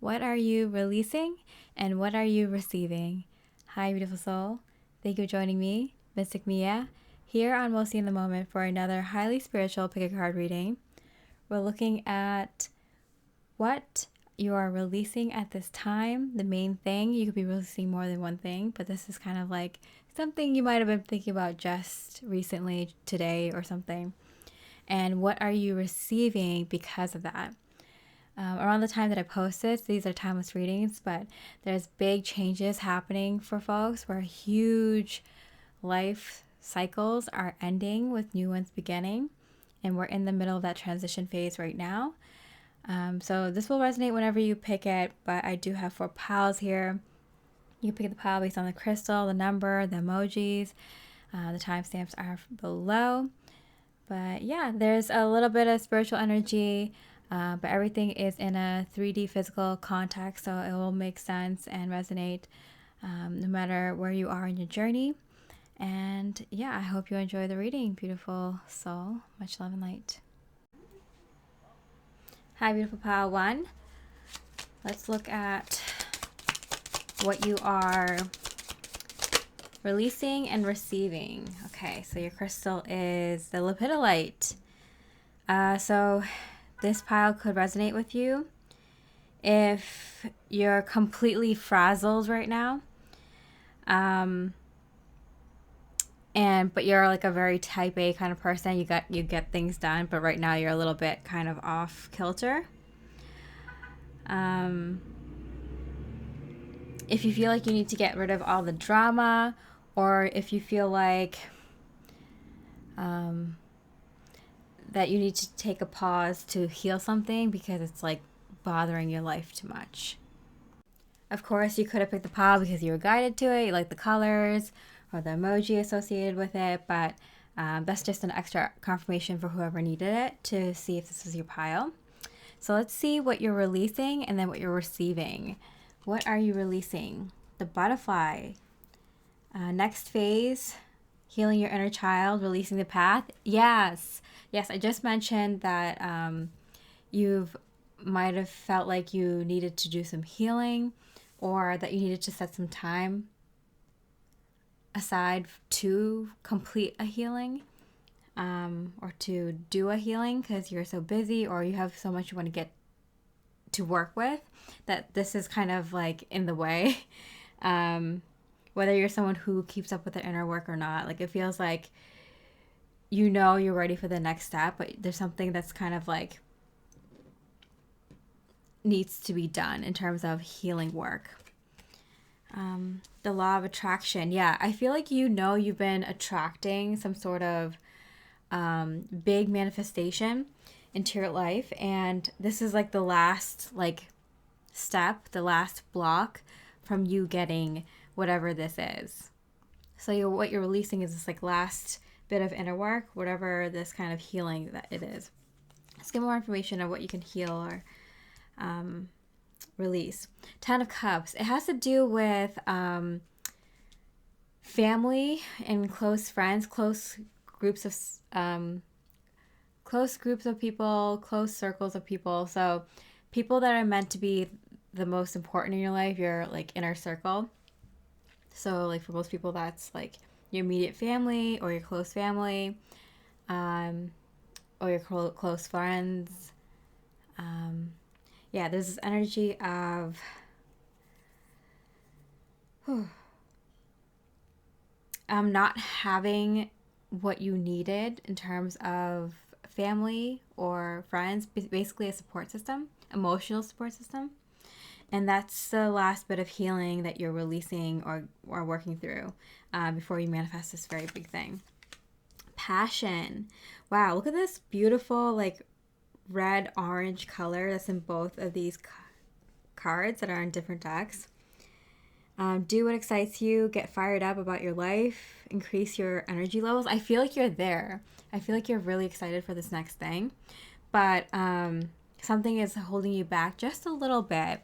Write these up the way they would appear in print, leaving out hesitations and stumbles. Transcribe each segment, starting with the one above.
What are you releasing and what are you receiving? Hi, beautiful soul. Thank you for joining me, Mystic Miya, here on Mostly in the Moment for another highly spiritual pick a card reading. We're looking at what you are releasing at this time. The main thing, you could be releasing more than one thing, but this is kind of like something you might have been thinking about just recently, today or something. And what are you receiving because of that? Around the time that I post this, these are timeless readings, but there's big changes happening for folks where huge life cycles are ending with new ones beginning. And we're in the middle of that transition phase right now. So this will resonate whenever you pick it, but I do have 4 piles here. You can pick the pile based on the crystal, the number, the emojis. The timestamps are below. But yeah, there's a little bit of spiritual energy. But everything is in a 3D physical context, so it will make sense and resonate no matter where you are in your journey. And yeah, I hope you enjoy the reading, beautiful soul. Much love and light. Hi, beautiful pile 1. Let's look at what you are releasing and receiving. Okay, so your crystal is the Lepidolite. So this pile could resonate with you if you're completely frazzled right now, but you're like a very type A kind of person. You get things done, but right now you're a little bit kind of off kilter. If you feel like you need to get rid of all the drama, or if you feel like that you need to take a pause to heal something because it's like bothering your life too much. Of course, you could have picked the pile because you were guided to it, you like the colors or the emoji associated with it, but that's just an extra confirmation for whoever needed it to see if this was your pile. So let's see what you're releasing and then what you're receiving. What are you releasing? The butterfly. Next phase, healing your inner child, releasing the path. Yes, I just mentioned that you might have felt like you needed to do some healing or that you needed to set some time aside to complete a healing or to do a healing because you're so busy or you have so much you want to get to work with that this is kind of like in the way. Whether you're someone who keeps up with their inner work or not, like it feels like you know you're ready for the next step, but there's something that's kind of like needs to be done in terms of healing work. The law of attraction. Yeah, I feel like you've been attracting some sort of big manifestation into your life, and this is like the last step, the last block from you getting whatever this is. So what you're releasing is this like last bit of inner work, whatever this kind of healing that it is. Let's get more information on what you can heal or release. 10 of Cups. It has to do with family and close friends, close groups of people, close circles of people. So people that are meant to be the most important in your life, your like inner circle. So like for most people that's like your immediate family or your close family, or your close friends. There's this energy of not having what you needed in terms of family or friends, basically a support system, emotional support system. And that's the last bit of healing that you're releasing or working through before you manifest this very big thing. Passion. Wow, look at this beautiful like red-orange color that's in both of these cards that are in different decks. Do what excites you. Get fired up about your life. Increase your energy levels. I feel like you're there. I feel like you're really excited for this next thing. But something is holding you back just a little bit.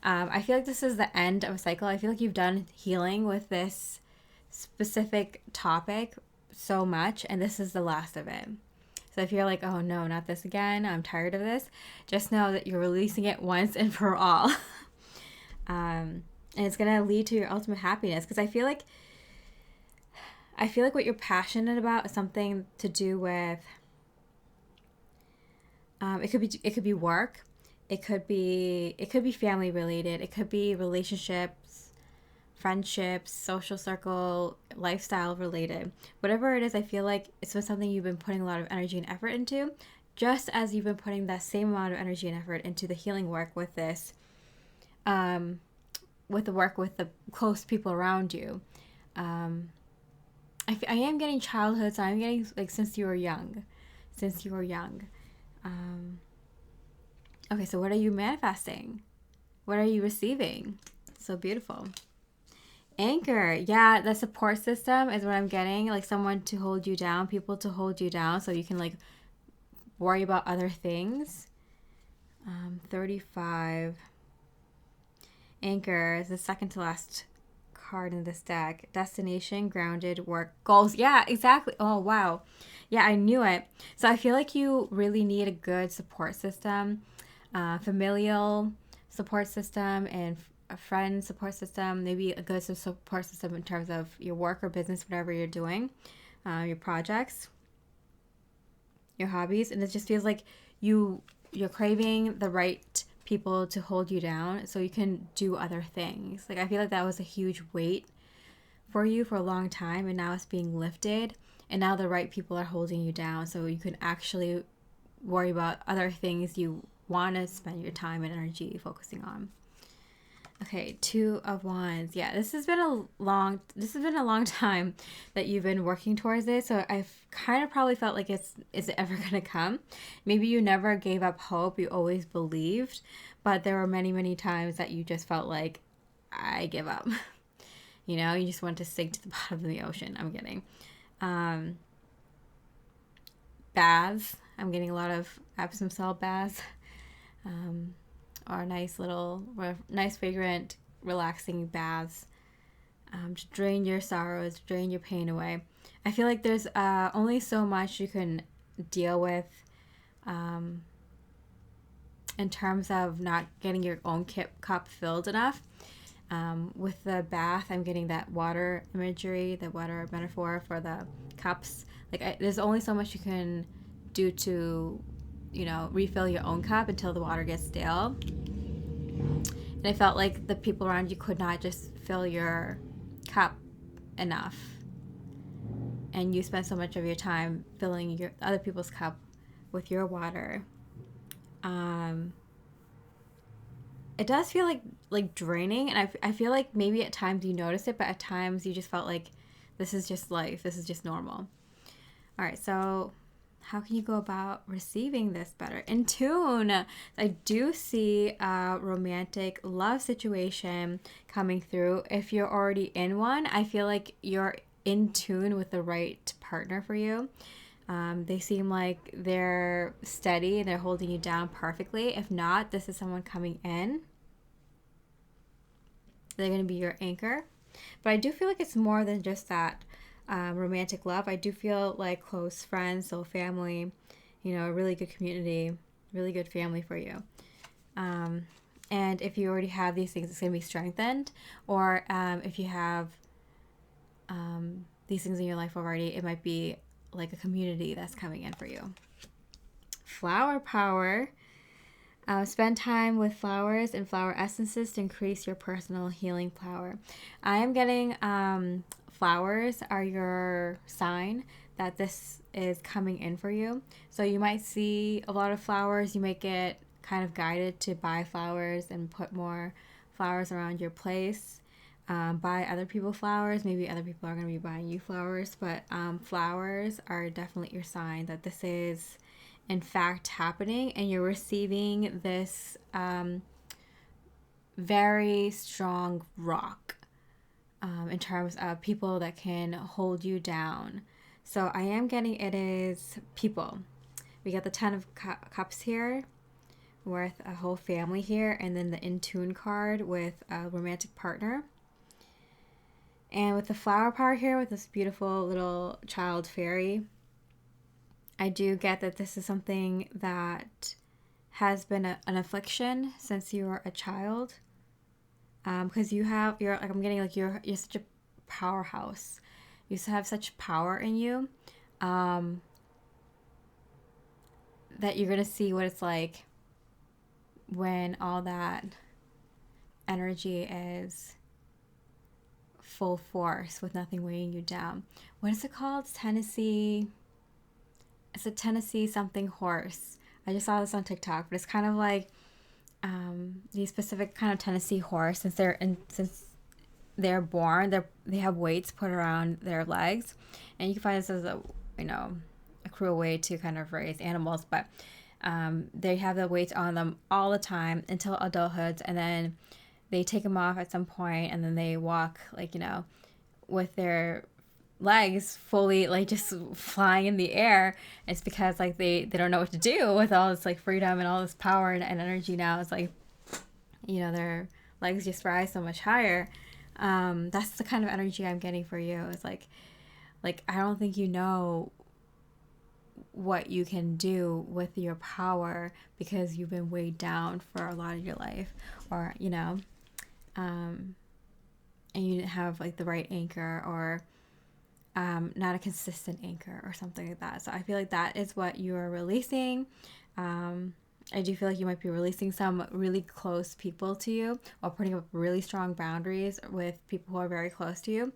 I feel like this is the end of a cycle. I feel like you've done healing with this specific topic so much, and this is the last of it. So if you're like, oh no, not this again, I'm tired of this, just know that you're releasing it once and for all. And it's going to lead to your ultimate happiness, because I feel like what you're passionate about is something to do with it could be work, it could be family related, it could be relationships, friendships, social circle, lifestyle related. Whatever it is, I feel like it's been something you've been putting a lot of energy and effort into, just as you've been putting that same amount of energy and effort into the healing work with this, with the work with the close people around you. I am getting childhood, so I'm getting like since you were young. Okay, so what are you manifesting? What are you receiving? So beautiful. Anchor. Yeah, the support system is what I'm getting. Like someone to hold you down, people to hold you down so you can like worry about other things. 35. Anchor is the second to last card in this deck. Destination, grounded, work, goals. Yeah, exactly. Oh, wow. Yeah, I knew it. So I feel like you really need a good support system, familial support system, and a friend support system. Maybe a good support system in terms of your work or business, whatever you're doing, your projects, your hobbies. And it just feels like you're craving the right people to hold you down so you can do other things. Like I feel like that was a huge weight for you for a long time, and now it's being lifted, and now the right people are holding you down so you can actually worry about other things you want to spend your time and energy focusing on. Okay, 2 of Wands. Yeah, this has been a long time that you've been working towards this. So I've kind of probably felt like is it ever gonna come? Maybe you never gave up hope. You always believed, but there were many, many times that you just felt like I give up. You know, you just want to sink to the bottom of the ocean. I'm kidding. Baths. I'm getting a lot of Epsom salt baths. Or nice fragrant, relaxing baths to drain your sorrows, drain your pain away. I feel like there's only so much you can deal with in terms of not getting your own cup filled enough. With the bath, I'm getting that water imagery, the water metaphor for the cups. Like there's only so much you can do to, refill your own cup until the water gets stale. And I felt like the people around you could not just fill your cup enough. And you spent so much of your time filling your other people's cup with your water. It does feel like draining, and I feel like maybe at times you notice it, but at times you just felt like this is just life. This is just normal. All right, so how can you go about receiving this better? In tune. I do see a romantic love situation coming through. If you're already in one, I feel like you're in tune with the right partner for you. They seem like they're steady and they're holding you down perfectly. If not, this is someone coming in. They're going to be your anchor. But I do feel like it's more than just that. Romantic love. I do feel like close friends, so family, a really good community, really good family for you. And if you already have these things, it's going to be strengthened. Or if you have these things in your life already, it might be like a community that's coming in for you. Flower power. Spend time with flowers and flower essences to increase your personal healing power. I am getting flowers are your sign that this is coming in for you. So you might see a lot of flowers. You might get kind of guided to buy flowers and put more flowers around your place. Buy other people flowers. Maybe other people are going to be buying you flowers, but flowers are definitely your sign that this is in fact happening, and you're receiving this very strong rock in terms of people that can hold you down. So I am getting it is people. We got the 10 of Cups here with a whole family here, and then the in tune card with a romantic partner. And with the flower power here with this beautiful little child fairy, I do get that this is something that has been an affliction since you were a child. because you're like, I'm getting like you're such a powerhouse. You have such power in you, that you're gonna see what it's like when all that energy is full force with nothing weighing you down. What is it called? Tennessee. It's a Tennessee something horse. I just saw this on TikTok, but it's kind of like these specific kind of Tennessee horse. Since they're born, they have weights put around their legs, and you can find this as a a cruel way to kind of raise animals, but they have the weights on them all the time until adulthood, and then they take them off at some point, and then they walk like with their legs fully like just flying in the air. It's because like they don't know what to do with all this like freedom and all this power and energy. Now it's like their legs just rise so much higher. That's the kind of energy I'm getting for you. It's like I don't think you know what you can do with your power because you've been weighed down for a lot of your life, or and you didn't have like the right anchor, or not a consistent anchor or something like that. So I feel like that is what you are releasing. I do feel like you might be releasing some really close people to you, or putting up really strong boundaries with people who are very close to you,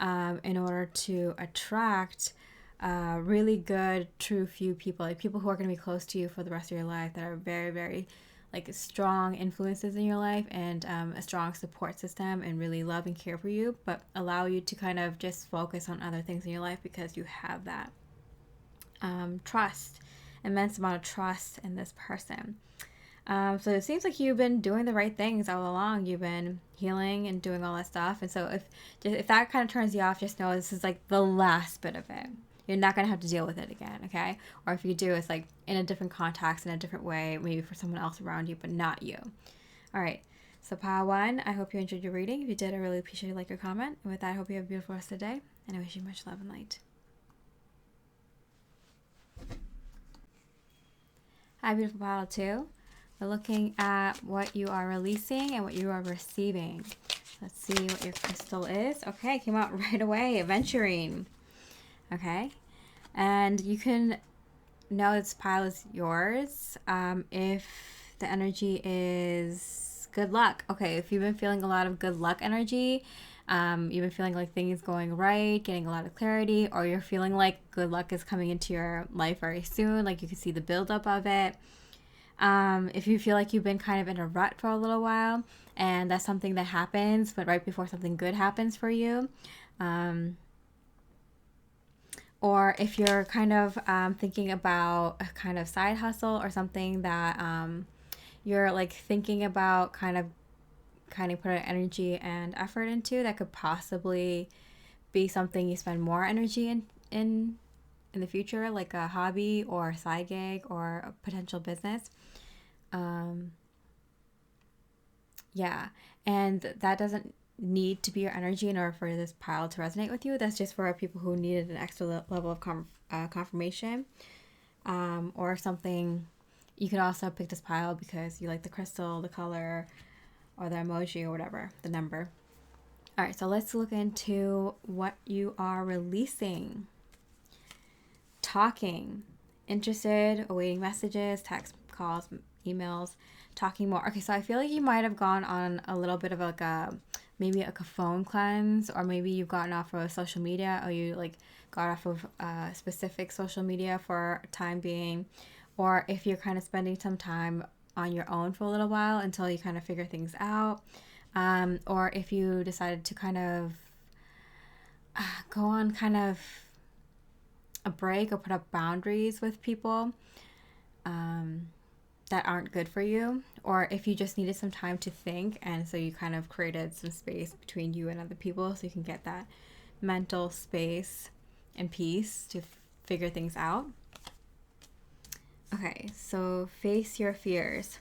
in order to attract really good, true few people, like people who are going to be close to you for the rest of your life, that are very, very like strong influences in your life, and a strong support system, and really love and care for you, but allow you to kind of just focus on other things in your life because you have that trust, immense amount of trust in this person. So it seems like you've been doing the right things all along. You've been healing and doing all that stuff. And so if that kind of turns you off, just know this is like the last bit of it. You're not going to have to deal with it again, okay? Or if you do, it's like in a different context, in a different way, maybe for someone else around you, but not you. All right. So pile one, I hope you enjoyed your reading. If you did, I really appreciate you like or comment. And with that, I hope you have a beautiful rest of the day. And I wish you much love and light. Hi, beautiful pile two. We're looking at what you are releasing and what you are receiving. Let's see what your crystal is. Okay, came out right away. Aventurine. Okay, and you can know this pile is yours if the energy is good luck. Okay, if you've been feeling a lot of good luck energy, you've been feeling like things going right, getting a lot of clarity, or you're feeling like good luck is coming into your life very soon, like you can see the buildup of it. If you feel like you've been kind of in a rut for a little while, and that's something that happens, but right before something good happens for you, or if you're kind of thinking about a kind of side hustle or something that you're like thinking about kind of put energy and effort into, that could possibly be something you spend more energy in the future, like a hobby or a side gig or a potential business. Yeah, and that doesn't need to be your energy in order for this pile to resonate with you. That's just for people who needed an extra level of confirmation, or something. You can also pick this pile because you like the crystal, the color, or the emoji, or whatever, the number. All right, so let's look into what you are releasing. Talking, interested, awaiting messages, text, calls, emails, talking more. Okay, so I feel like you might have gone on a little bit of like maybe like a phone cleanse, or maybe you've gotten off of social media, or you like got off of specific social media for a time being, or if you're kind of spending some time on your own for a little while until you kind of figure things out, or if you decided to kind of go on kind of a break or put up boundaries with people that aren't good for you, or if you just needed some time to think, and so you kind of created some space between you and other people so you can get that mental space and peace to figure things out. Okay, so face your fears.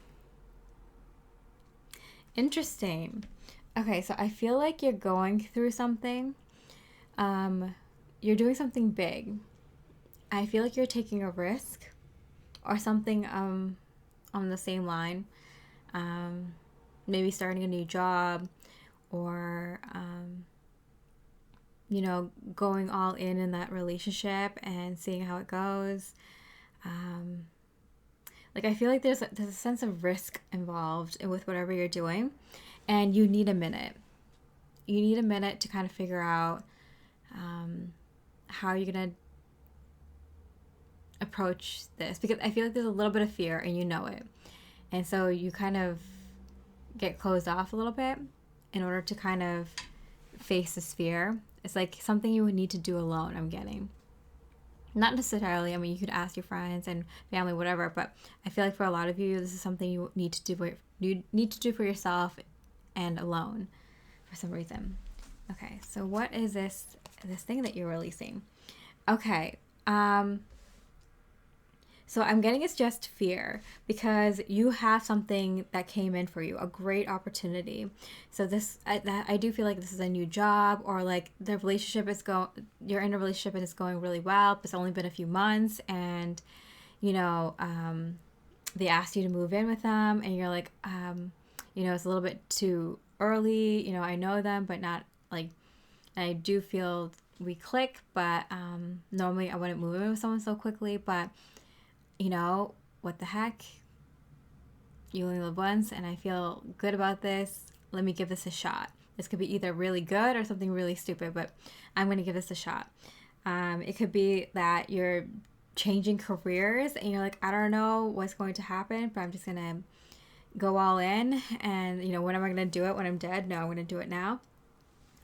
Interesting. Okay, so I feel like you're going through something. You're doing something big. I feel like you're taking a risk or something on the same line. Maybe starting a new job, or, going all in that relationship and seeing how it goes. I feel like there's a sense of risk involved with whatever you're doing, and you need a minute. You need a minute to kind of figure out how you're going to approach this, because I feel like there's a little bit of fear and you know it. And so you kind of get closed off a little bit in order to kind of face this fear. It's like something you would need to do alone, I'm getting. Not necessarily, I mean, you could ask your friends and family, whatever, but I feel like for a lot of you, this is something you need to do for yourself and alone for some reason. Okay, so what is this thing that you're releasing? Okay, so I'm getting it's just fear, because you have something that came in for you, a great opportunity. So I do feel like this is a new job, or like the relationship you're in a relationship and it's going really well, but it's only been a few months, and they asked you to move in with them, and you're like, it's a little bit too early. I know them, but not like, I do feel we click, but normally I wouldn't move in with someone so quickly, but what the heck? You only live once, and I feel good about this. Let me give this a shot. This could be either really good or something really stupid, but I'm going to give this a shot. It could be that you're changing careers and you're like, I don't know what's going to happen, but I'm just going to go all in. And, when am I going to do it? When I'm dead? No, I'm going to do it now.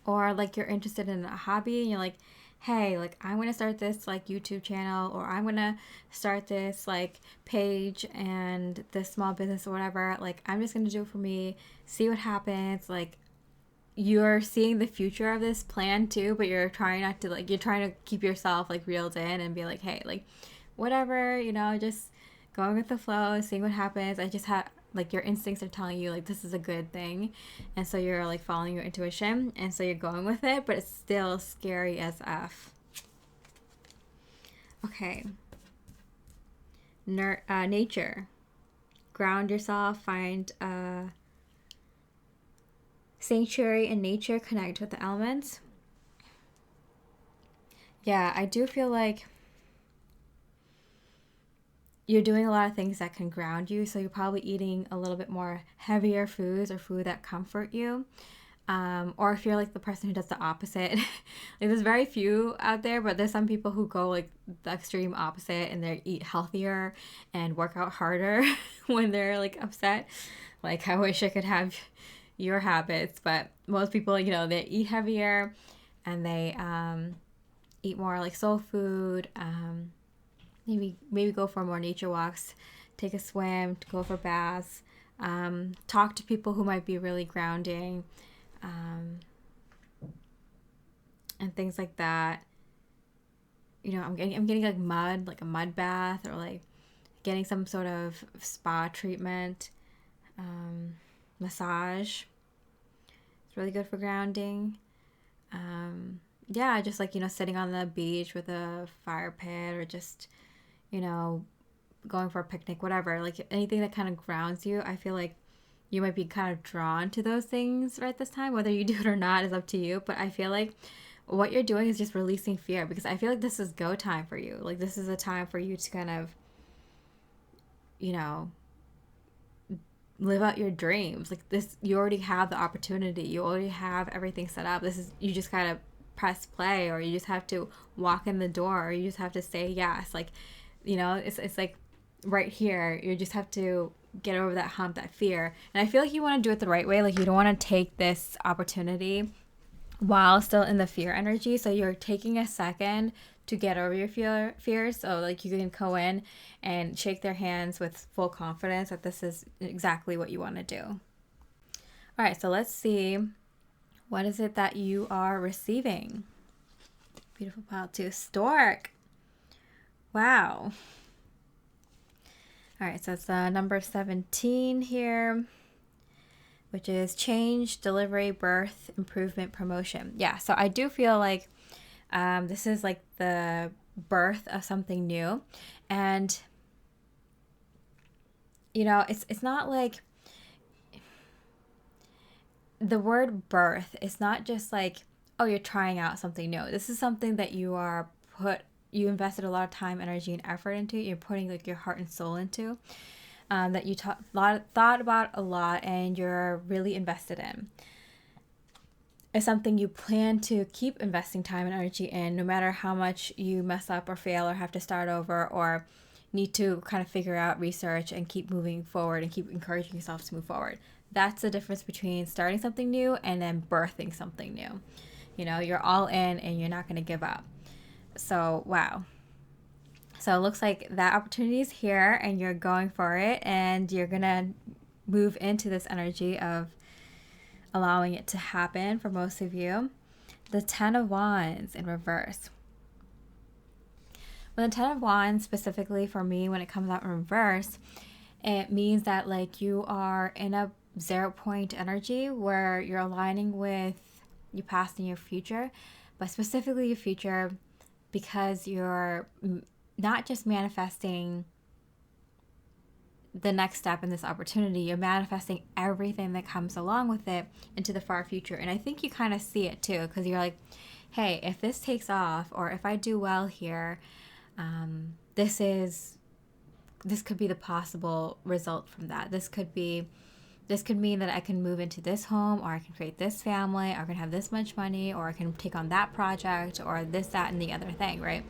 Or like you're interested in a hobby and you're like, hey, like I'm going to start this like YouTube channel, or I'm going to start this like page and this small business or whatever. Like I'm just going to do it for me, see what happens. Like you're seeing the future of this plan too, but you're trying not to, like, you're trying to keep yourself like reeled in and be like, hey, like whatever, just going with the flow, seeing what happens. I just have, like, your instincts are telling you like this is a good thing, and so you're like following your intuition, and so you're going with it, but it's still scary as F. Okay. Nature. Ground yourself, find a sanctuary in nature, connect with the elements. Yeah, I do feel like you're doing a lot of things that can ground you, so you're probably eating a little bit more heavier foods or food that comfort you. Or if you're like the person who does the opposite, like there's very few out there, but there's some people who go like the extreme opposite and they eat healthier and work out harder when they're like upset. Like I wish I could have your habits, but most people, they eat heavier and they eat more like soul food. Maybe go for more nature walks, take a swim, go for baths, talk to people who might be really grounding, and things like that. I'm getting like a mud bath, or like getting some sort of spa treatment, massage. It's really good for grounding. Yeah, just like, sitting on the beach with a fire pit, or just, going for a picnic, whatever, like anything that kind of grounds you. I feel like you might be kind of drawn to those things right this time. Whether you do it or not is up to you, but I feel like what you're doing is just releasing fear, because I feel like this is go time for you. Like this is a time for you to kind of, live out your dreams. Like this, you already have the opportunity, you already have everything set up. You just gotta press play, or you just have to walk in the door, or you just have to say yes. Like, it's like right here. You just have to get over that hump, that fear. And I feel like you want to do it the right way. Like you don't want to take this opportunity while still in the fear energy. So you're taking a second to get over your fears. So like you can go in and shake their hands with full confidence that this is exactly what you want to do. All right, so let's see. What is it that you are receiving? Beautiful pile too. Stork. Wow. All right, so it's number 17 here, which is change, delivery, birth, improvement, promotion. Yeah, so I do feel like this is like the birth of something new. And, it's not like the word birth is not just like, oh, you're trying out something new. This is something that you invested a lot of time, energy, and effort into. You're putting like your heart and soul into, that you thought about a lot, and you're really invested in. It's something you plan to keep investing time and energy in, no matter how much you mess up or fail or have to start over or need to kind of figure out, research, and keep moving forward and keep encouraging yourself to move forward. That's the difference between starting something new and then birthing something new. You know, you're all in and you're not going to give up. So, wow. So it looks like that opportunity is here and you're going for it, and you're going to move into this energy of allowing it to happen for most of you. The 10 of Wands in reverse. With the 10 of Wands, specifically for me, when it comes out in reverse, it means that like you are in a 0 point energy where you're aligning with your past and your future, but specifically your future, because you're not just manifesting the next step in this opportunity, you're manifesting everything that comes along with it into the far future. And I think you kind of see it too, because you're like, hey, if this takes off, or if I do well here, this could be the possible result from that. This could mean that I can move into this home, or I can create this family, or I can have this much money, or I can take on that project, or this, that, and the other thing, right?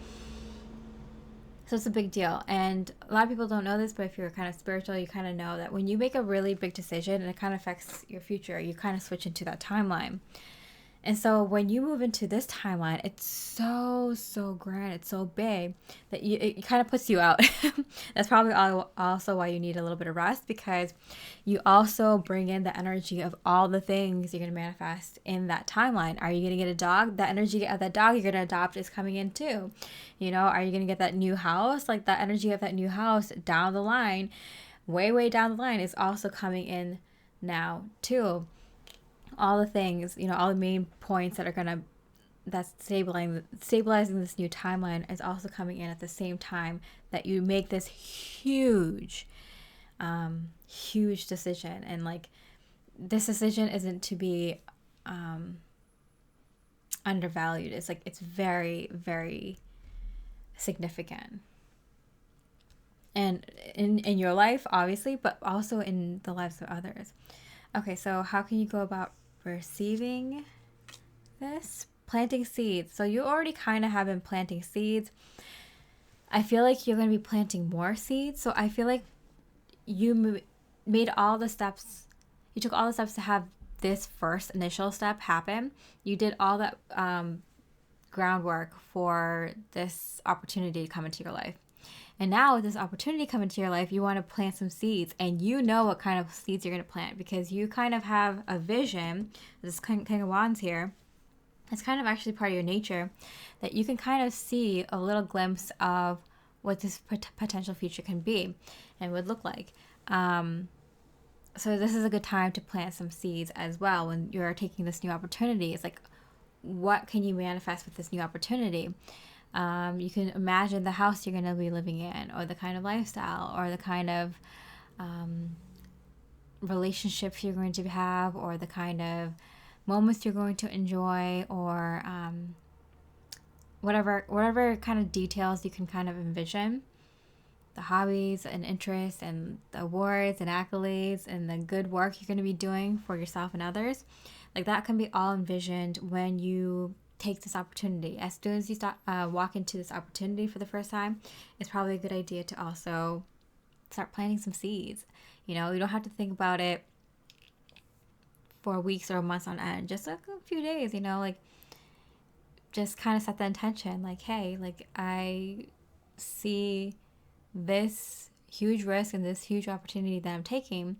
So it's a big deal. And a lot of people don't know this, but if you're kind of spiritual, you kind of know that when you make a really big decision and it kind of affects your future, you kind of switch into that timeline. And so when you move into this timeline, it's so grand, it's so big that it kind of puts you out. That's probably also why you need a little bit of rest, because you also bring in the energy of all the things you're going to manifest in that timeline. Are you going to get a dog? The energy of that dog you're going to adopt is coming in too. You know, are you going to get that new house? Like that energy of that new house down the line, way down the line, is also coming in now too. All the things, you know, all the main points that's stabilizing this new timeline is also coming in at the same time that you make this huge decision. And like, this decision isn't to be undervalued. It's like, it's very, very significant. And in your life, obviously, but also in the lives of others. Okay, so how can you go about receiving this? Planting seeds. So you already kind of have been planting seeds. I feel like you're going to be planting more seeds. So I feel like you made all the steps. You took all the steps to have this first initial step happen. You did all that groundwork for this opportunity to come into your life. And now with this opportunity coming into your life, you want to plant some seeds, and you know what kind of seeds you're going to plant, because you kind of have a vision. This King of Wands here, it's kind of actually part of your nature, that you can kind of see a little glimpse of what this potential future can be and would look like. So this is a good time to plant some seeds as well when you're taking this new opportunity. It's like, what can you manifest with this new opportunity? You can imagine the house you're going to be living in, or the kind of lifestyle, or the kind of relationships you're going to have, or the kind of moments you're going to enjoy, or whatever kind of details you can kind of envision. The hobbies and interests and the awards and accolades and the good work you're going to be doing for yourself and others. Like, that can be all envisioned when you take this opportunity. As soon as you walk into this opportunity for the first time, it's probably a good idea to also start planting some seeds. You know, you don't have to think about it for weeks or months on end. Just like a few days, you know, like, just kind of set the intention. Like, hey, like, I see this huge risk and this huge opportunity that I'm taking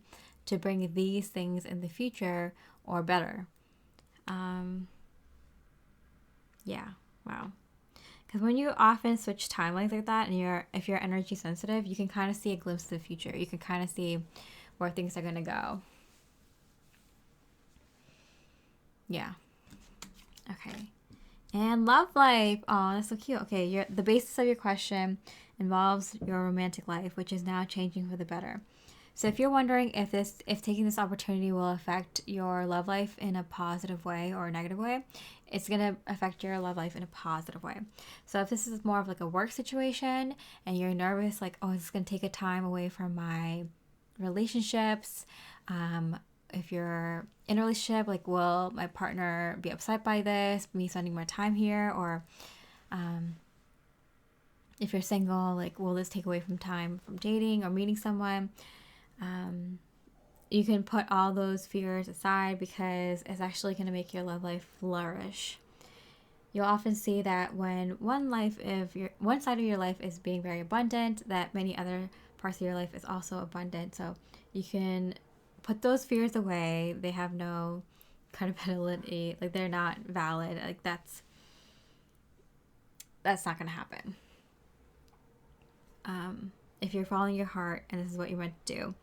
to bring these things in the future or better. Yeah, wow. Because when you often switch timelines like that, and if you're energy sensitive, you can kind of see a glimpse of the future. You can kind of see where things are going to go. Yeah. Okay. And love life. Oh, that's so cute. Okay, the basis of your question involves your romantic life, which is now changing for the better. So if you're wondering if taking this opportunity will affect your love life in a positive way or a negative way, it's going to affect your love life in a positive way. So if this is more of like a work situation and you're nervous, like, oh, it's going to take a time away from my relationships. If you're in a relationship, like, will my partner be upset by this, me spending more time here? Or if you're single, like, will this take away from time from dating or meeting someone? You can put all those fears aside because it's actually going to make your love life flourish. You'll often see that when one side of your life is being very abundant, that many other parts of your life is also abundant. So you can put those fears away. They have no credibility. Like, they're not valid. Like, that's not going to happen. If you're following your heart and this is what you're meant to do,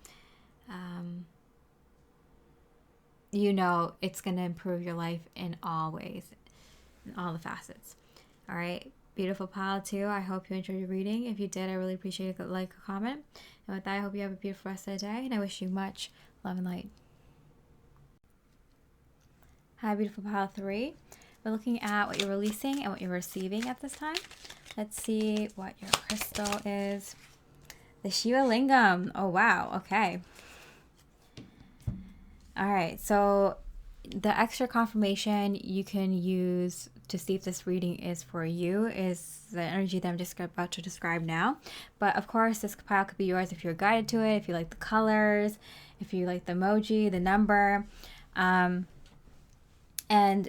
you know it's going to improve your life in all ways, in all the facets. All right, beautiful pile 2. I hope you enjoyed your reading. If you did, I really appreciate a like or comment. And with that, I hope you have a beautiful rest of the day, and I wish you much love and light. Hi, beautiful pile 3. We're looking at what you're releasing and what you're receiving at this time. Let's see what your crystal is. The Shiva Lingam. Oh, wow. Okay. All right. So the extra confirmation you can use to see if this reading is for you is the energy that I'm just about to describe now. But of course, this pile could be yours if you're guided to it, if you like the colors, if you like the emoji, the number. And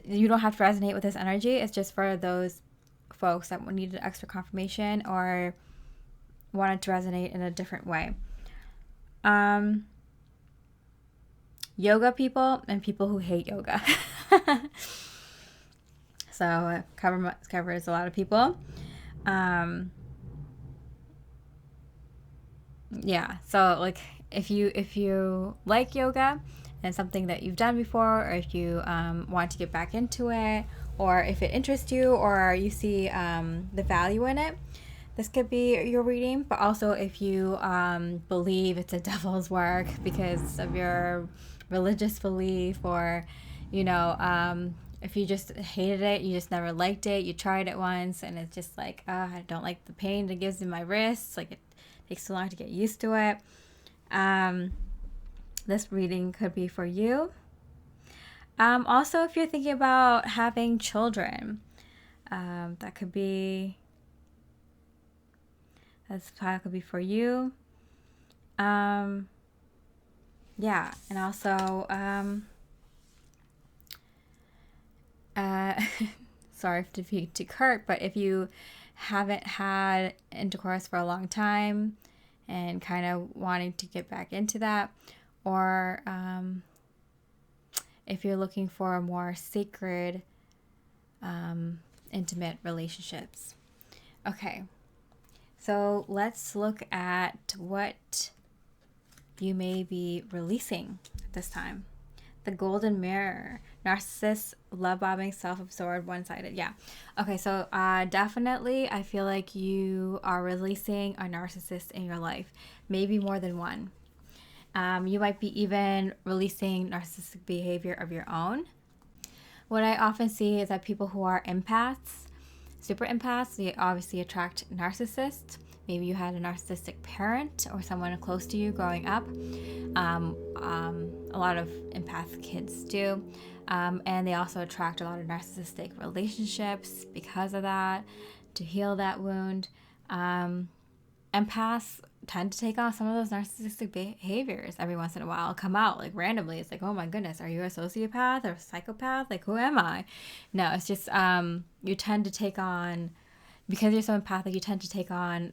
you don't have to resonate with this energy. It's just for those folks that needed extra confirmation or wanted to resonate in a different way. Yoga people and people who hate yoga. So it covers a lot of people. Yeah, so like if you like yoga and something that you've done before, or if you want to get back into it, or if it interests you, or you see the value in it, this could be your reading. But also if you believe it's a devil's work because of your religious belief, or if you just hated it, you just never liked it, you tried it once and it's just like, I don't like the pain it gives in my wrists, like it takes too long to get used to it, this reading could be for you. Also, if you're thinking about having children, this pile could be for you. Yeah, and also, sorry to be too curt, but if you haven't had intercourse for a long time and kind of wanting to get back into that, or if you're looking for a more sacred, intimate relationships. Okay, so let's look at what you may be releasing this time. The golden mirror. Narcissist, love-bombing, self-absorbed, one-sided. Yeah. Okay, so definitely I feel like you are releasing a narcissist in your life. Maybe more than one. You might be even releasing narcissistic behavior of your own. What I often see is that people who are empaths, super empaths, they obviously attract narcissists. Maybe you had a narcissistic parent or someone close to you growing up. A lot of empath kids do. And they also attract a lot of narcissistic relationships because of that, to heal that wound. Empaths tend to take on some of those narcissistic behaviors every once in a while, come out like randomly. It's like, oh my goodness, are you a sociopath or a psychopath? Like, who am I? No, it's just you tend to take on, because you're so empathic, you tend to take on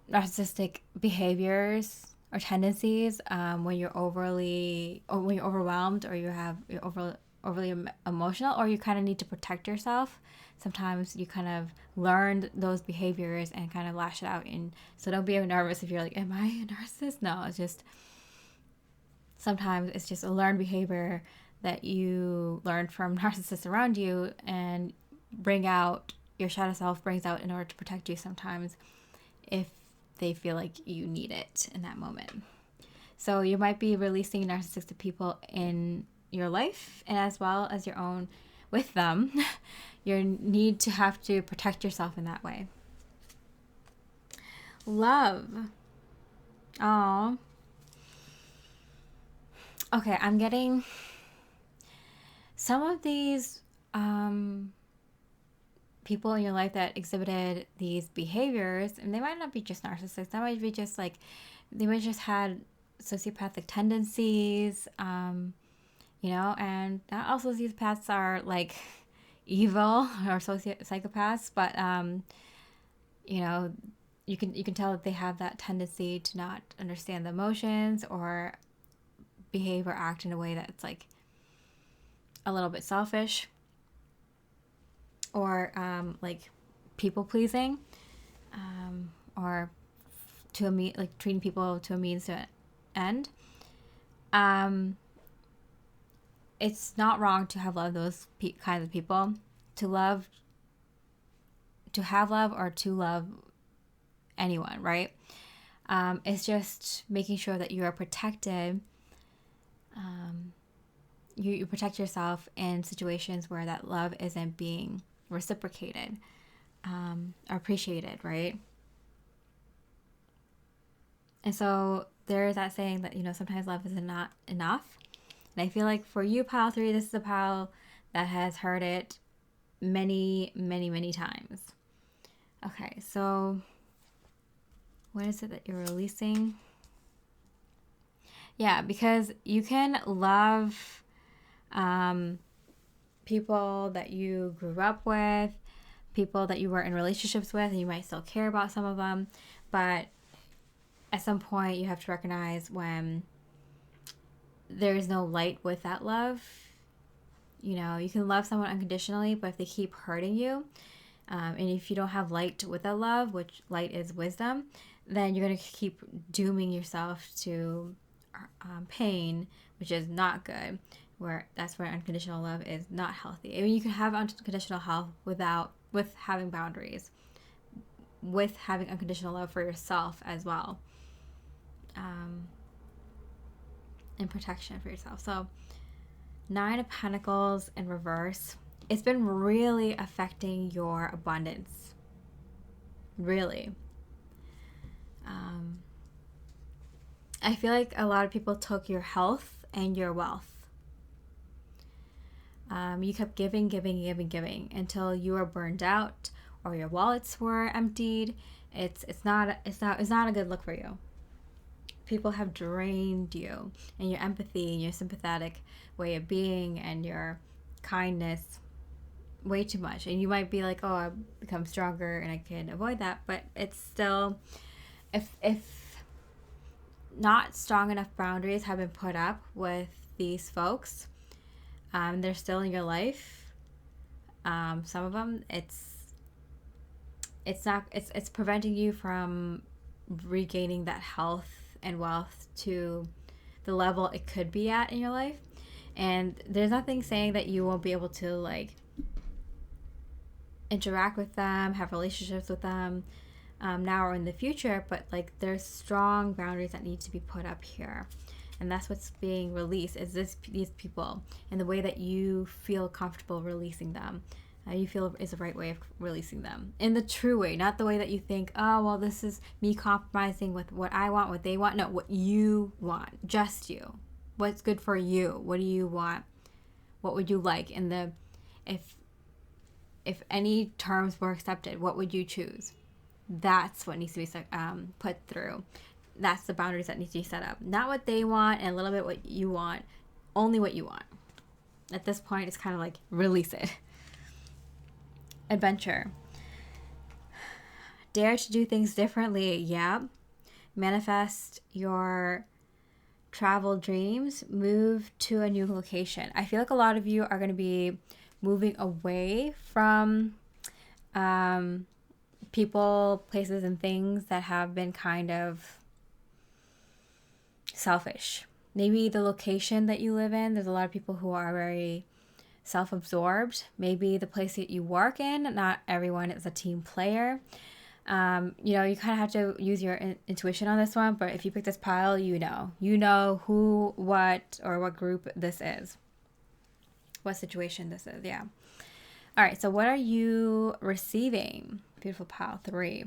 narcissistic behaviors or tendencies when you're overwhelmed, or you're overly emotional, or you kind of need to protect yourself. Sometimes you kind of learn those behaviors and kind of lash it out. And so don't be nervous if you're like, am I a narcissist? No, it's just, sometimes it's just a learned behavior that you learned from narcissists around you, and bring out, your shadow self brings out in order to protect you sometimes if they feel like you need it in that moment. So you might be releasing narcissistic people in your life, and as well as your own with them. You need to have to protect yourself in that way. Love. Oh. Okay, I'm getting some of these people in your life that exhibited these behaviors, and they might not be just narcissists. That might be just like they might just had sociopathic tendencies, and not all sociopaths are like evil or psychopaths, but you can tell that they have that tendency to not understand the emotions or behave or act in a way that's like a little bit selfish or like people pleasing, or to a mean, like treating people to a means to an end. It's not wrong to have love those kinds of people, to have love, or to love anyone, right? It's just making sure that you are protected. You protect yourself in situations where that love isn't being reciprocated, or appreciated, right? And so there's that saying that, sometimes love is not enough. And I feel like for you, pile 3, this is a pile that has heard it many, many, many times. Okay, so what is it that you're releasing? Yeah, because you can love people that you grew up with, people that you were in relationships with, and you might still care about some of them, but at some point you have to recognize when there is no light with that love. You can love someone unconditionally, but if they keep hurting you, and if you don't have light with that love, which light is wisdom, then you're going to keep dooming yourself to pain, which is not good. That's where unconditional love is not healthy. I mean, you can have unconditional health with having boundaries, with having unconditional love for yourself as well, and protection for yourself. So 9 of Pentacles in reverse. It's been really affecting your abundance. Really. I feel like a lot of people took your health and your wealth. You kept giving until you were burned out or your wallets were emptied. It's not a good look for you. People have drained you and your empathy and your sympathetic way of being and your kindness way too much. And you might be like, oh, I've become stronger and I can avoid that. But it's still, if not strong enough boundaries have been put up with these folks, they're still in your life. Some of them, it's preventing you from regaining that health and wealth to the level it could be at in your life. And there's nothing saying that you won't be able to like interact with them, have relationships with them now or in the future, but like there's strong boundaries that need to be put up here. And that's what's being released, is these people, and the way that you feel comfortable releasing them. You feel is the right way of releasing them. In the true way, not the way that you think, oh, well, this is me compromising with what I want, what they want. No, what you want, just you. What's good for you? What do you want? What would you like? And if any terms were accepted, what would you choose? That's what needs to be put through. That's the boundaries that need to be set up. Not what they want and a little bit what you want. Only what you want. At this point, it's kind of like release it. Adventure. Dare to do things differently. Yeah. Manifest your travel dreams. Move to a new location. I feel like a lot of you are going to be moving away from people, places, and things that have been kind of selfish. Maybe the location that you live in, there's a lot of people who are very self-absorbed. Maybe the place that you work in, not everyone is a team player. You know, you kind of have to use your intuition on this one, but if you pick this pile, you know who, what, or what group this is, what situation this is. Yeah. All right. So what are you receiving? Beautiful pile 3.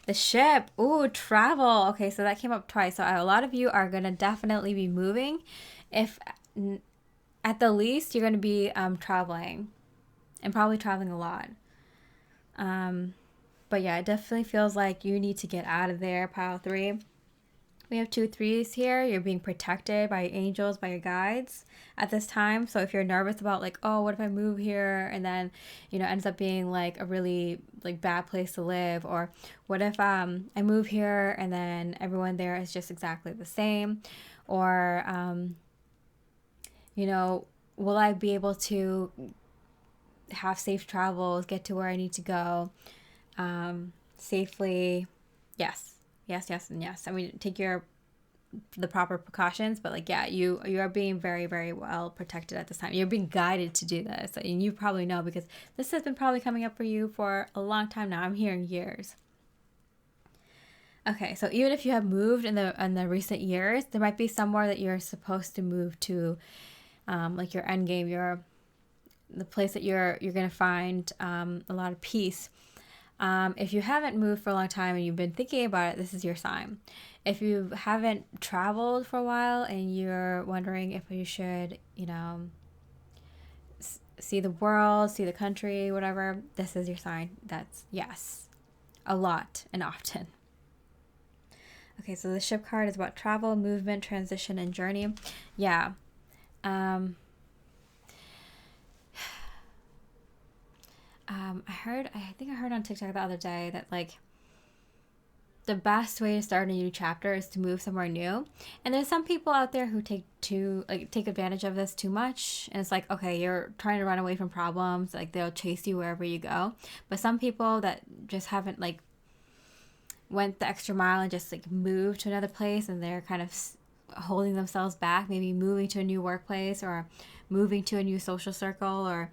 The ship. Ooh, travel. Okay. So that came up twice. So a lot of you are going to definitely be moving. If at the least you're going to be traveling, and probably traveling a lot. But yeah, it definitely feels like you need to get out of there, pile 3. We have 2 3s here. You're being protected by your angels, by your guides at this time. So if you're nervous about like, oh, what if I move here and then, ends up being like a really like bad place to live, or what if I move here and then everyone there is just exactly the same, or will I be able to have safe travels, get to where I need to go safely? Yes, and yes. I mean, take the proper precautions, but like, yeah, you are being very, very well protected at this time. You're being guided to do this, and you probably know because this has been probably coming up for you for a long time now. I'm hearing years. Okay, so even if you have moved in the recent years, there might be somewhere that you're supposed to move to, like your end game, the place that you're gonna find a lot of peace. If you haven't moved for a long time and you've been thinking about it, this is your sign. If you haven't traveled for a while and you're wondering if you should, see the world, see the country, whatever, this is your sign. That's yes, a lot and often. Okay, so the ship card is about travel, movement, transition, and journey. Yeah. I think I heard on TikTok the other day that like the best way to start a new chapter is to move somewhere new. And there's some people out there who take advantage of this too much. And it's like, okay, you're trying to run away from problems. Like they'll chase you wherever you go. But some people that just haven't like went the extra mile and just like moved to another place, and they're kind of holding themselves back, maybe moving to a new workplace or moving to a new social circle, or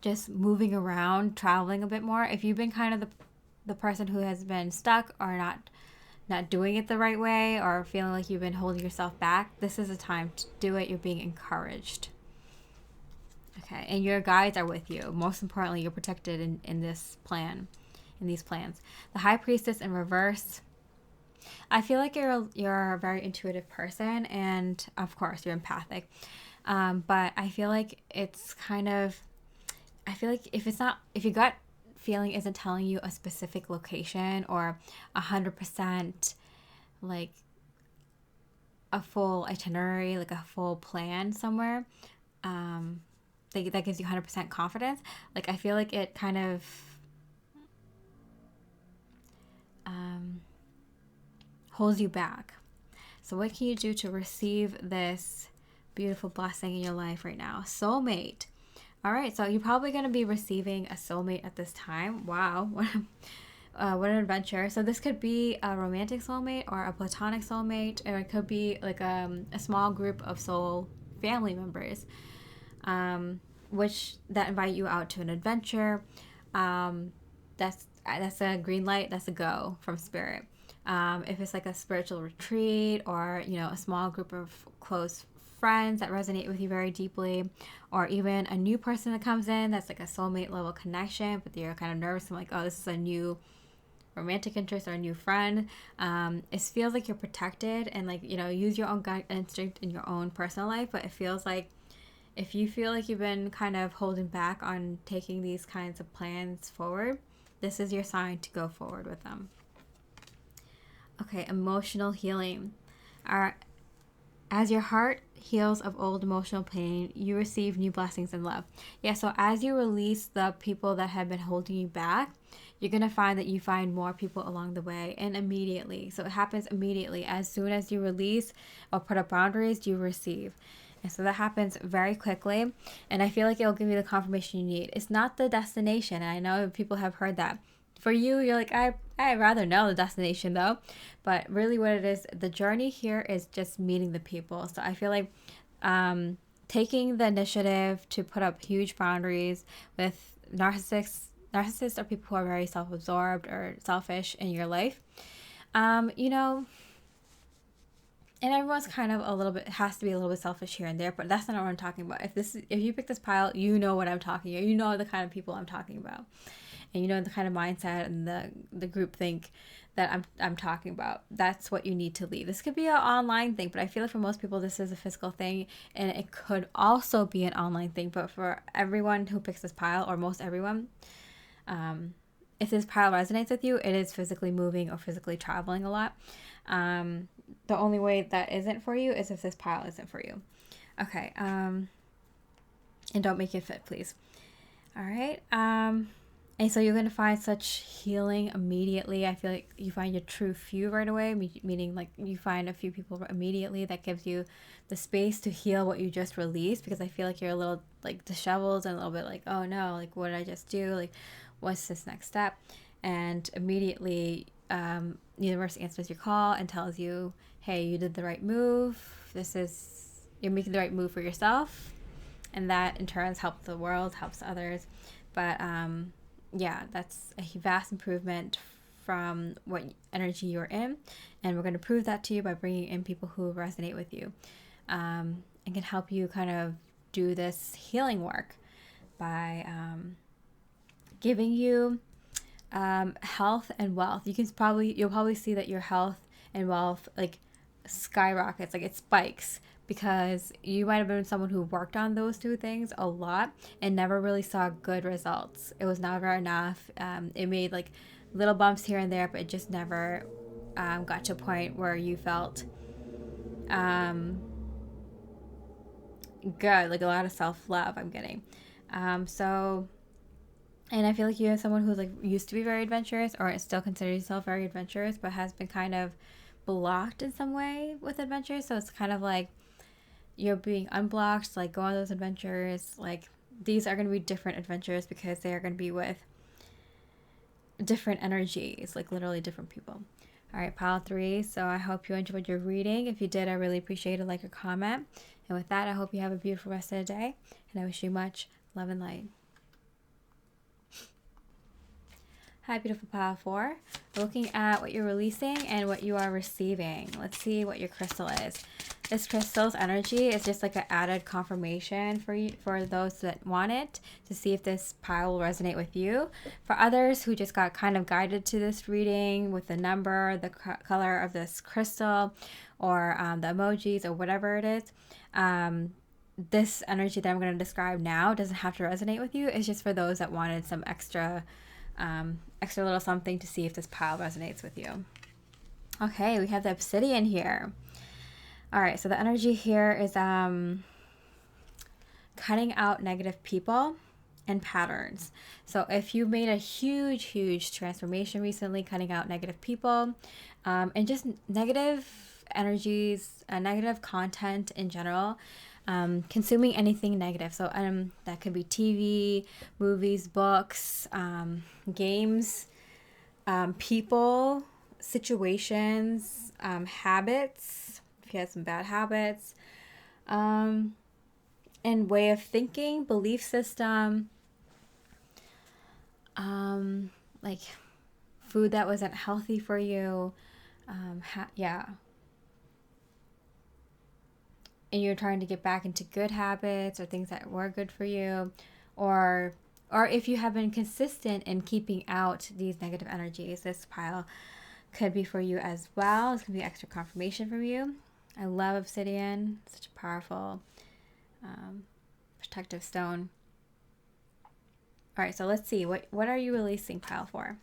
just moving around, traveling a bit more. If you've been kind of the person who has been stuck or not doing it the right way, or feeling like you've been holding yourself back, this is a time to do it. You're being encouraged. Okay, and your guides are with you. Most importantly, you're protected in this plan, in these plans. The High Priestess in reverse. I feel like you're a very intuitive person, and of course you're empathic. But I feel like it's kind of, I feel like if your gut feeling isn't telling you a specific location or 100% like a full itinerary, like a full plan somewhere, that gives you 100% confidence. Like I feel like it kind of holds you back. So what can you do to receive this beautiful blessing in your life right now? Soulmate. All right, so you're probably going to be receiving a soulmate at this time. Wow, what an adventure. So this could be a romantic soulmate or a platonic soulmate, or it could be like a small group of soul family members, which that invite you out to an adventure. That's a green light. That's a go from spirit. If it's like a spiritual retreat, or a small group of close friends that resonate with you very deeply, or even a new person that comes in that's like a soulmate level connection, but you're kind of nervous and like, oh, this is a new romantic interest or a new friend. It feels like you're protected, and like use your own gut instinct in your own personal life, but it feels like if you feel like you've been kind of holding back on taking these kinds of plans forward, this is your sign to go forward with them. Okay, emotional healing. As your heart heals of old emotional pain, you receive new blessings and love. Yeah, so as you release the people that have been holding you back, you're going to find that you find more people along the way, and immediately. So it happens immediately. As soon as you release or put up boundaries, you receive. And so that happens very quickly, and I feel like it'll give you the confirmation you need. It's not the destination, and I know people have heard that. For you, you're like, I'd rather know the destination though. But really what it is, the journey here is just meeting the people. So I feel like taking the initiative to put up huge boundaries with narcissists narcissists are people who are very self-absorbed or selfish in your life. You know, and everyone's kind of a little bit, has to be a little bit selfish here and there, but that's not what I'm talking about. If you pick this pile, you know what I'm talking about. You know the kind of people I'm talking about, and you know the kind of mindset and the group think that I'm talking about. That's what you need to leave. This could be an online thing, but I feel like for most people this is a physical thing, and it could also be an online thing. But for everyone who picks this pile, or most everyone, if this pile resonates with you, it is physically moving or physically traveling a lot. The only way that isn't for you is if this pile isn't for you. Okay. And don't make it fit, please. All right. And so you're going to find such healing immediately. I feel like you find your true few right away, meaning like you find a few people immediately that gives you the space to heal what you just released, because I feel like you're a little like disheveled and a little bit like, oh no, like what did I just do? Like, what's this next step? And immediately, the universe answers your call and tells you, hey, you did the right move. You're making the right move for yourself. And that in turn helps the world, helps others. But, yeah, that's a vast improvement from what energy you're in, and we're going to prove that to you by bringing in people who resonate with you, and can help you kind of do this healing work by giving you health and wealth. You'll probably see that your health and wealth like skyrockets, like it spikes, because you might have been someone who worked on those two things a lot and never really saw good results. It was never enough. It made like little bumps here and there, but it just never got to a point where you felt good, like a lot of self-love I'm getting. So, and I feel like you're someone who's like used to be very adventurous, or still considers yourself very adventurous, but has been kind of blocked in some way with adventures. So it's kind of like you're being unblocked to like go on those adventures. Like these are going to be different adventures because they are going to be with different energies, like literally different people. All right, pile 3. So I hope you enjoyed your reading. If you did, I really appreciate a like or comment. And with that, I hope you have a beautiful rest of the day, and I wish you much love and light. Hi, beautiful pile 4. We're looking at what you're releasing and what you are receiving. Let's see what your crystal is. This crystal's energy is just like an added confirmation for you, for those that want it, to see if this pile will resonate with you. For others who just got kind of guided to this reading with the number, the color of this crystal, or the emojis, or whatever it is, this energy that I'm going to describe now doesn't have to resonate with you. It's just for those that wanted some extra little something to see if this pile resonates with you. Okay, we have the Obsidian here. All right, so the energy here is cutting out negative people and patterns. So if you made a huge transformation recently, cutting out negative people and just negative energies, negative content in general, consuming anything negative. So that could be TV, movies, books, games, people, situations, habits, if you had some bad habits, and way of thinking, belief system, like food that wasn't healthy for you, yeah. And you're trying to get back into good habits or things that were good for you, or if you have been consistent in keeping out these negative energies, this pile could be for you as well. It's gonna be extra confirmation from you. I love obsidian, such a powerful protective stone. All right, so let's see, what are you releasing, pile 4?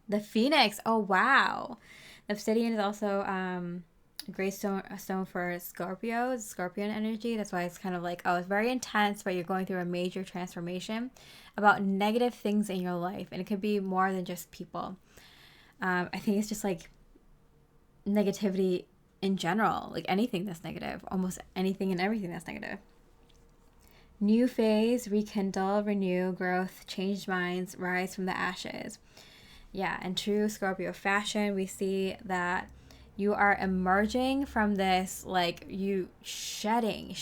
The Phoenix. Oh wow. The obsidian is also a great stone for Scorpio. It's Scorpion energy. That's why it's kind of like, oh, it's very intense, but you're going through a major transformation about negative things in your life, and it could be more than just people. I think it's just like negativity in general, like anything that's negative, almost anything and everything that's negative. New phase, rekindle, renew, growth, changed minds, rise from the ashes. Yeah, and true Scorpio fashion, we see that You are emerging from this, like, you shedding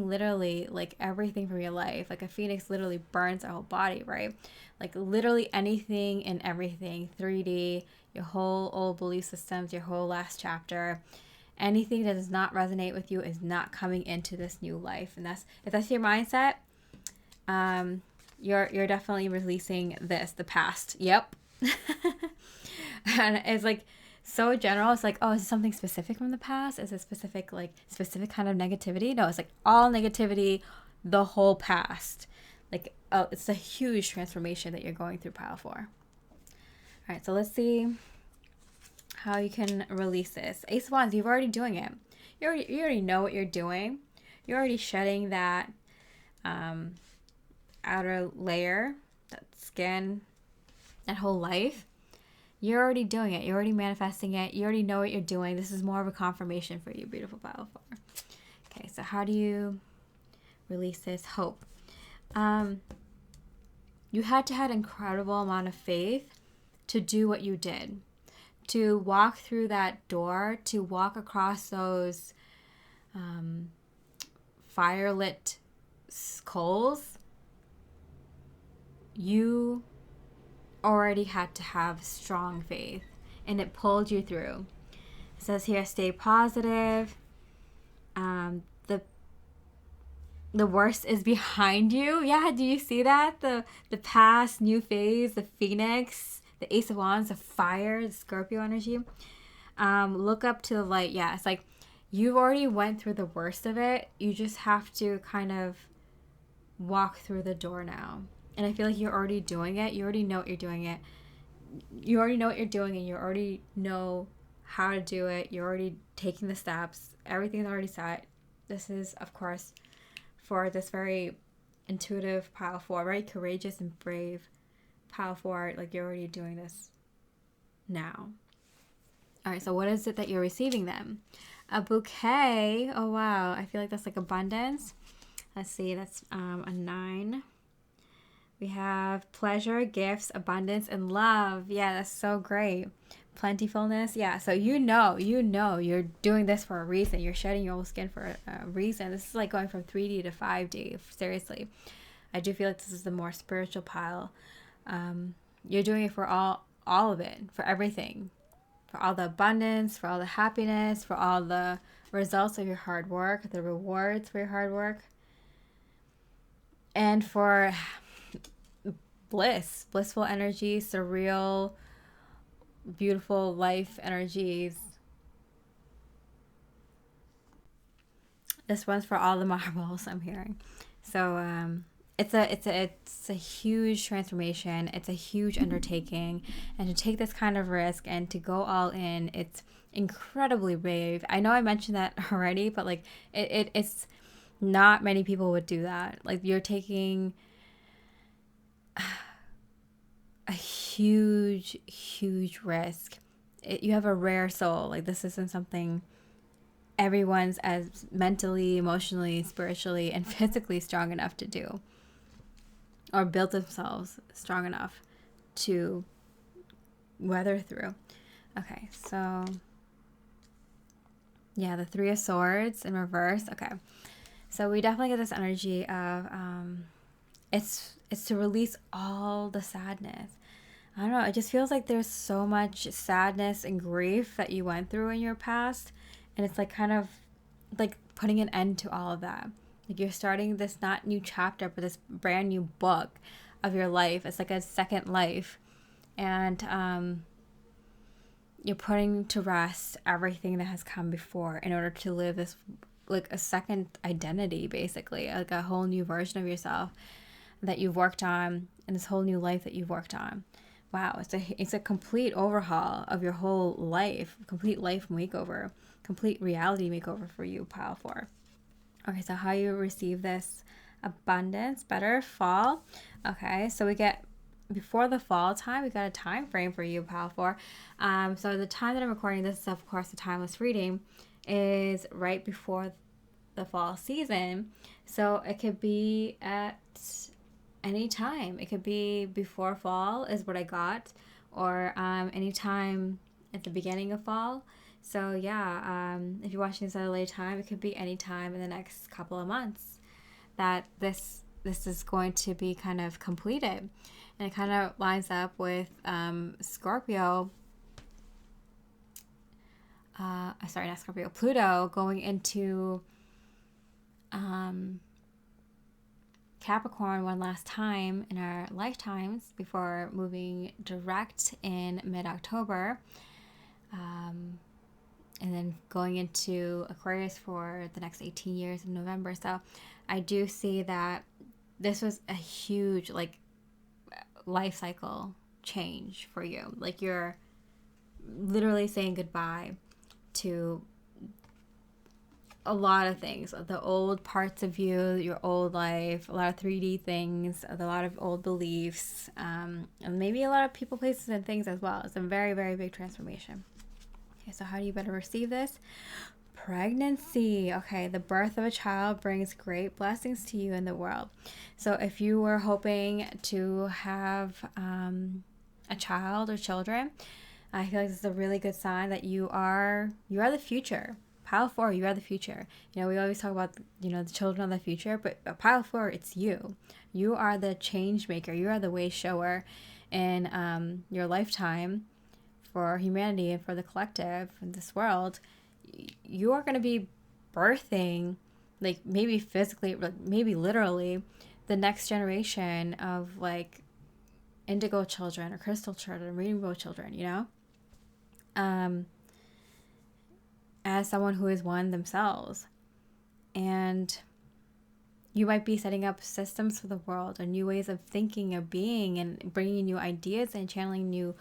literally, like, everything from your life. Like a phoenix literally burns our whole body, right? Like literally anything and everything, 3D, your whole old belief systems, your whole last chapter, anything that does not resonate with you is not coming into this new life. And that's, if that's your mindset, you're definitely releasing the past. Yep. And it's like so general. It's like, oh, is it something specific from the past? Is it specific, like specific kind of negativity? No, it's like all negativity, the whole past. Like, oh, it's a huge transformation that you're going through, pile 4. All right, so let's see how you can release this. Ace of Wands, you're already doing it. You already know what you're doing. You're already shedding that outer layer, that skin, that whole life. You're already doing it. You're already manifesting it. You already know what you're doing. This is more of a confirmation for you, beautiful pile 4. Okay, so how do you release this? Hope. You had to have an incredible amount of faith to do what you did, to walk through that door, to walk across those firelit coals. You already had to have strong faith, and it pulled you through. It says here, stay positive. The worst is behind you. Yeah, do you see that? The past, new phase, the phoenix, the ace of wands, the fire, the Scorpio energy. Look up to the light. Yeah, it's like you've already went through the worst of it. You just have to kind of walk through the door now. And I feel like you're already doing it. You already know what you're doing it. You already know what you're doing, and you already know how to do it. You're already taking the steps. Everything's already set. This is, of course, for this very intuitive pile 4, very courageous and brave pile 4. Like, you're already doing this now. All right, so what is it that you're receiving then? A bouquet. Oh, wow. I feel like that's like abundance. Let's see. That's a 9. We have pleasure, gifts, abundance, and love. Yeah, that's so great. Plentifulness. Yeah, so you know you're doing this for a reason. You're shedding your old skin for a reason. This is like going from 3D to 5D. Seriously. I do feel like this is the more spiritual pile. You're doing it for all of it, for everything. For all the abundance, for all the happiness, for all the results of your hard work, the rewards for your hard work. And for blissful energy, surreal, beautiful life energies. This one's for all the marbles, I'm hearing. So it's a huge transformation. It's a huge undertaking, and to take this kind of risk and to go all in, it's incredibly brave. I know I mentioned that already, but like it's not many people would do that. Like, you're taking a huge risk. You have a rare soul. Like, this isn't something everyone's as mentally, emotionally, spiritually, and physically strong enough to do, or build themselves strong enough to weather through. Okay, so yeah, the 3 of Swords in reverse. Okay, so we definitely get this energy of it's to release all the sadness. I don't know, it just feels like there's so much sadness and grief that you went through in your past, and it's like kind of like putting an end to all of that. Like, you're starting this not new chapter, but this brand new book of your life. It's like a second life, and you're putting to rest everything that has come before in order to live this, like, a second identity, basically, like a whole new version of yourself that you've worked on, and this whole new life that you've worked on. Wow, it's a complete overhaul of your whole life, complete life makeover, complete reality makeover for you, pile 4. Okay, so how you receive this abundance, better fall. Okay, so we get before the fall time, we got a time frame for you, pile 4. So the time that I'm recording this is, of course, the timeless reading is right before the fall season. So it could be at any time. It could be before fall is what I got, or any time at the beginning of fall. So yeah, if you're watching this at a later time, it could be any time in the next couple of months that this is going to be kind of completed. And it kind of lines up with Scorpio. Sorry, not Scorpio. Pluto going into Capricorn one last time in our lifetimes before moving direct in mid-October. And then going into Aquarius for the next 18 years in November. So I do see that this was a huge, like, life cycle change for you. Like, you're literally saying goodbye to a lot of things, the old parts of you, your old life, a lot of 3D things, a lot of old beliefs, and maybe a lot of people, places, and things as well. It's a very, very big transformation. Okay, so how do you better receive this? Pregnancy. Okay, the birth of a child brings great blessings to you in the world. So if you were hoping to have a child or children, I feel like this is a really good sign that you are the future. Pile 4, you are the future. You know, we always talk about, the children of the future, but Pile 4, it's you. You are the change maker. You are the way shower in your lifetime for humanity and for the collective in this world. You are going to be birthing, like, maybe physically, maybe literally, the next generation of, like, indigo children or crystal children, rainbow children, as someone who is one themselves. And you might be setting up systems for the world or new ways of thinking, of being, and bringing new ideas and channeling new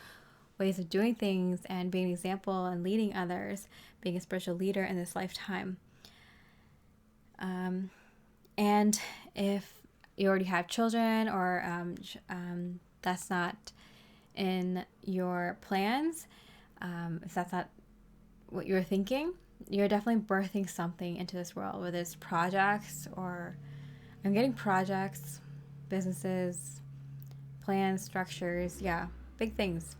ways of doing things and being an example and leading others, being a spiritual leader in this lifetime. And if you already have children or that's not in your plans, if that's not what you're thinking, you're definitely birthing something into this world, whether it's projects or I'm getting projects, businesses, plans, structures, big things.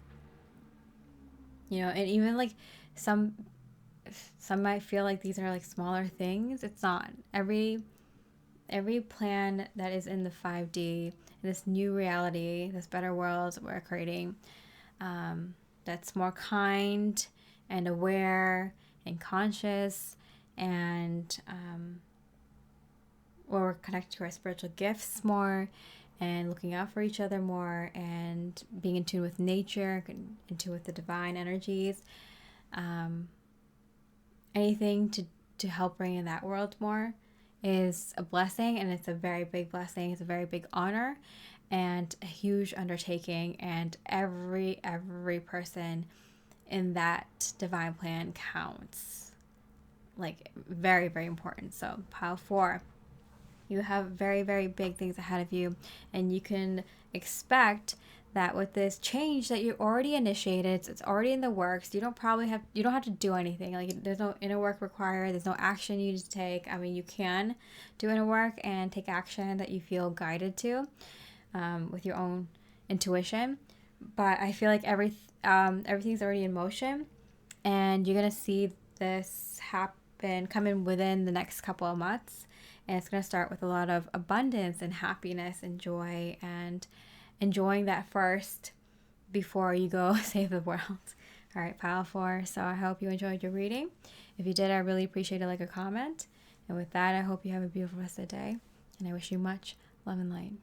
And even like some might feel like these are like smaller things. It's not. Every plan that is in the 5D, this new reality, this better world that we're creating, that's more kind and aware and conscious, and where we're connected to our spiritual gifts more and looking out for each other more and being in tune with nature, in tune with the divine energies. Anything to help bring in that world more is a blessing, and it's a very big blessing. It's a very big honor and a huge undertaking, and every person in that divine plan counts. Like, very, very important. So pile 4, you have very, very big things ahead of you, and you can expect that with this change that you already initiated, it's already in the works. You don't have to do anything. Like, there's no inner work required. There's no action you need to take. I mean, you can do inner work and take action that you feel guided to with your own intuition. But I feel like everything's already in motion, and you're gonna see this come in within the next couple of months. And it's going to start with a lot of abundance and happiness and joy, and enjoying that first before you go save the world. All right, pile 4. So I hope you enjoyed your reading. If you did, I really appreciate it, like a comment. And with that, I hope you have a beautiful rest of the day. And I wish you much love and light.